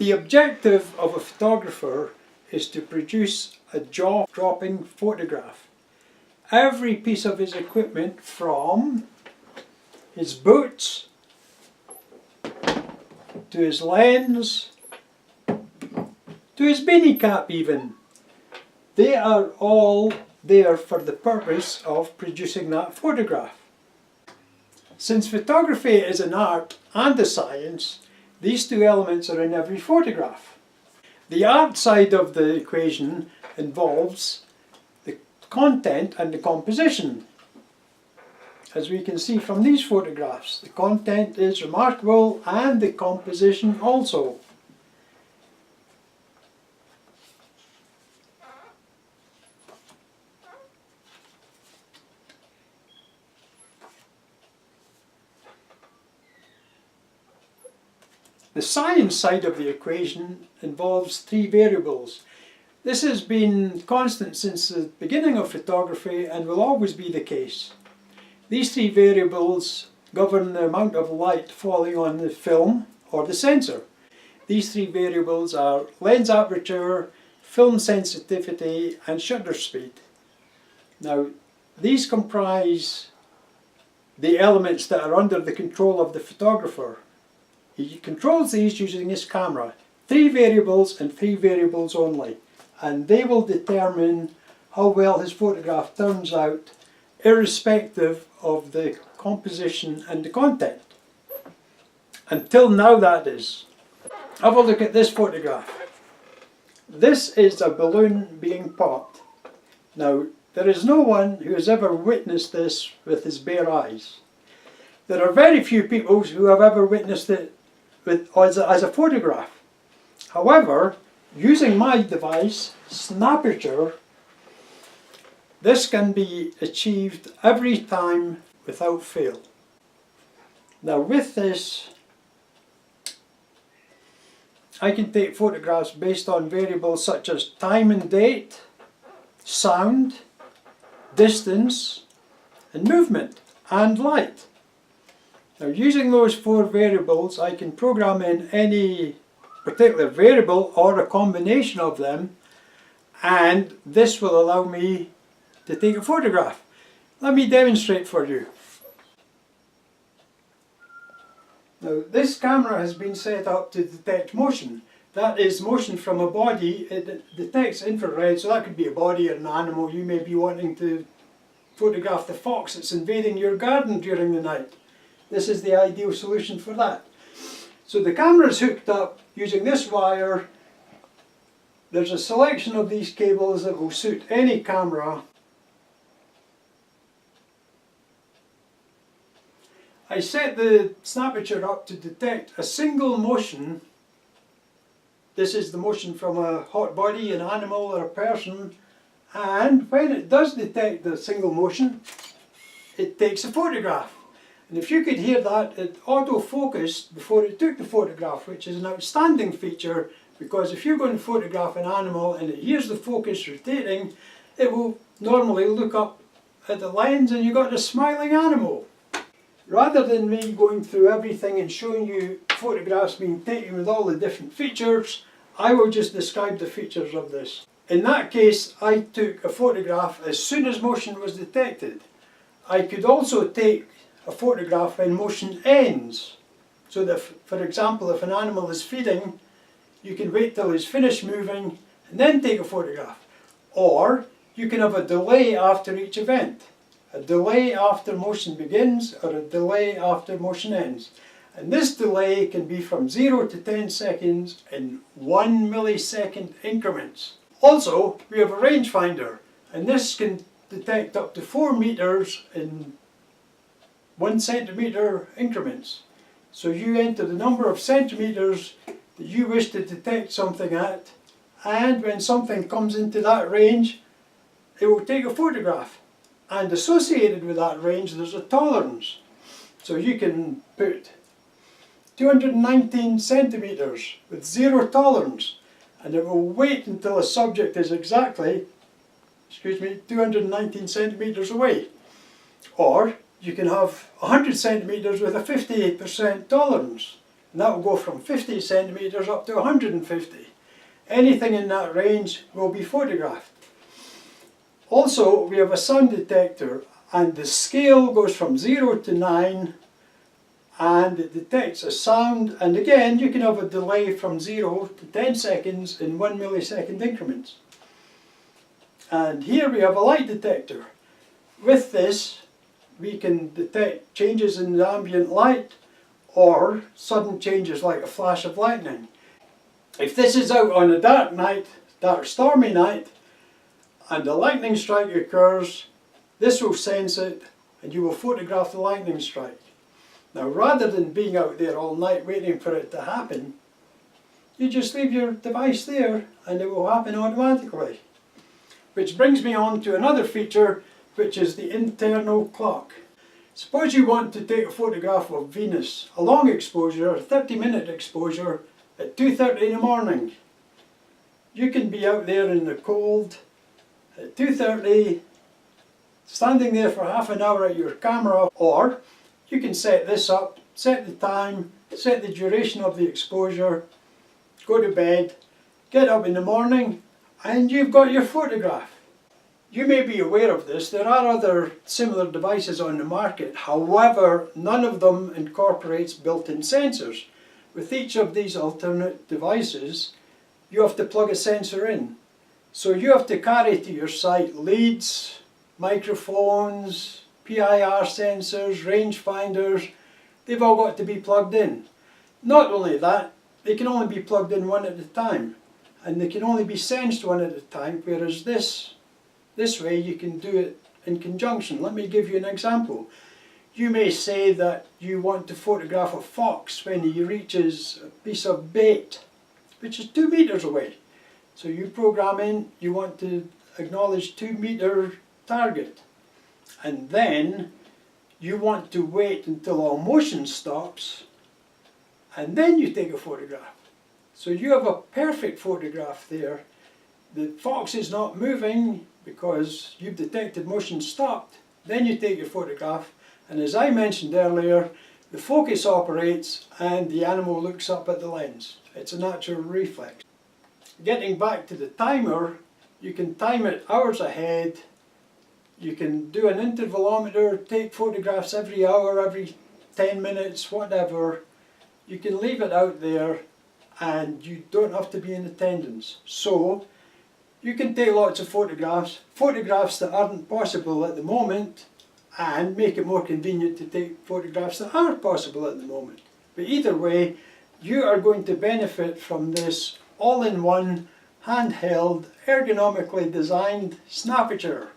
The objective of a photographer is to produce a jaw-dropping photograph. Every piece of his equipment, from his boots to his lens to his beanie cap even, they are all there for the purpose of producing that photograph. Since photography is an art and a science, these two elements are in every photograph. The art side of the equation involves the content and the composition. As we can see from these photographs, the content is remarkable and the composition also. The science side of the equation involves three variables. This has been constant since the beginning of photography and will always be the case. These three variables govern the amount of light falling on the film or the sensor. These three variables are lens aperture, film sensitivity and shutter speed. Now, these comprise the elements that are under the control of the photographer. He controls these using his camera. Three variables and three variables only. And they will determine how well his photograph turns out, irrespective of the composition and the content. Until now, that is. Have a look at this photograph. This is a balloon being popped. Now, there is no one who has ever witnessed this with his bare eyes. There are very few people who have ever witnessed it as a photograph. However, using my device, Snaperture, this can be achieved every time without fail. Now with this, I can take photographs based on variables such as time and date, sound, distance, and movement, and light. Now using those four variables, I can program in any particular variable or a combination of them, and this will allow me to take a photograph. Let me demonstrate for you. Now this camera has been set up to detect motion. That is motion from a body. It detects infrared, so that could be a body or an animal. You may be wanting to photograph the fox that's invading your garden during the night. This is the ideal solution for that. So the camera is hooked up using this wire. There's a selection of these cables that will suit any camera. I set the Snaperture up to detect a single motion. This is the motion from a hot body, an animal or a person, and when it does detect the single motion, it takes a photograph. And if you could hear that, it auto-focused before it took the photograph, which is an outstanding feature, because if you're going to photograph an animal and it hears the focus rotating, it will normally look up at the lens and you've got a smiling animal. Rather than me going through everything and showing you photographs being taken with all the different features, I will just describe the features of this. In that case, I took a photograph as soon as motion was detected. I could also take a photograph when motion ends. So that, for example, if an animal is feeding, you can wait till he's finished moving and then take a photograph. Or you can have a delay after each event. A delay after motion begins or a delay after motion ends. And this delay can be from 0 to 10 seconds in 1 millisecond increments. Also, we have a rangefinder, and this can detect up to 4 meters in 1 centimeter increments. So you enter the number of centimeters that you wish to detect something at, and when something comes into that range, it will take a photograph. And associated with that range, there's a tolerance. So you can put 219 centimeters with 0 tolerance, and it will wait until a subject is exactly, 219 centimeters away. Or you can have 100 centimeters with a 58% tolerance. and that will go from 50 centimetres up to 150. Anything in that range will be photographed. Also, we have a sound detector, and the scale goes from 0 to 9, and it detects a sound, and again you can have a delay from 0 to 10 seconds in 1 millisecond increments. And here we have a light detector. With this we can detect changes in the ambient light or sudden changes like a flash of lightning. If this is out on a dark night, dark stormy night, and a lightning strike occurs, this will sense it and you will photograph the lightning strike. Now, rather than being out there all night waiting for it to happen, you just leave your device there and it will happen automatically. Which brings me on to another feature, which is the internal clock. Suppose you want to take a photograph of Venus, a long exposure, a 30-minute exposure at 2:30 in the morning. You can be out there in the cold at 2:30, standing there for half an hour at your camera, or you can set this up, set the time, set the duration of the exposure, go to bed, get up in the morning, and you've got your photograph. You may be aware of this, there are other similar devices on the market, however none of them incorporates built-in sensors. With each of these alternate devices you have to plug a sensor in. So you have to carry to your site leads, microphones, PIR sensors, rangefinders, they've all got to be plugged in. Not only that, they can only be plugged in one at a time, and they can only be sensed one at a time, whereas this way you can do it in conjunction. Let me give you an example. You may say that you want to photograph a fox when he reaches a piece of bait, which is 2 meters away. So you program in, you want to acknowledge 2 meter target. And then you want to wait until all motion stops, and then you take a photograph. So you have a perfect photograph there. The fox is not moving because you've detected motion stopped. Then you take your photograph, and as I mentioned earlier, the focus operates and the animal looks up at the lens. It's a natural reflex. Getting back to the timer, you can time it hours ahead. You can do an intervalometer, take photographs every hour, every 10 minutes, whatever. You can leave it out there and you don't have to be in attendance. So you can take lots of photographs that aren't possible at the moment, and make it more convenient to take photographs that are possible at the moment. But either way, you are going to benefit from this all-in-one, handheld, ergonomically designed Snaperture.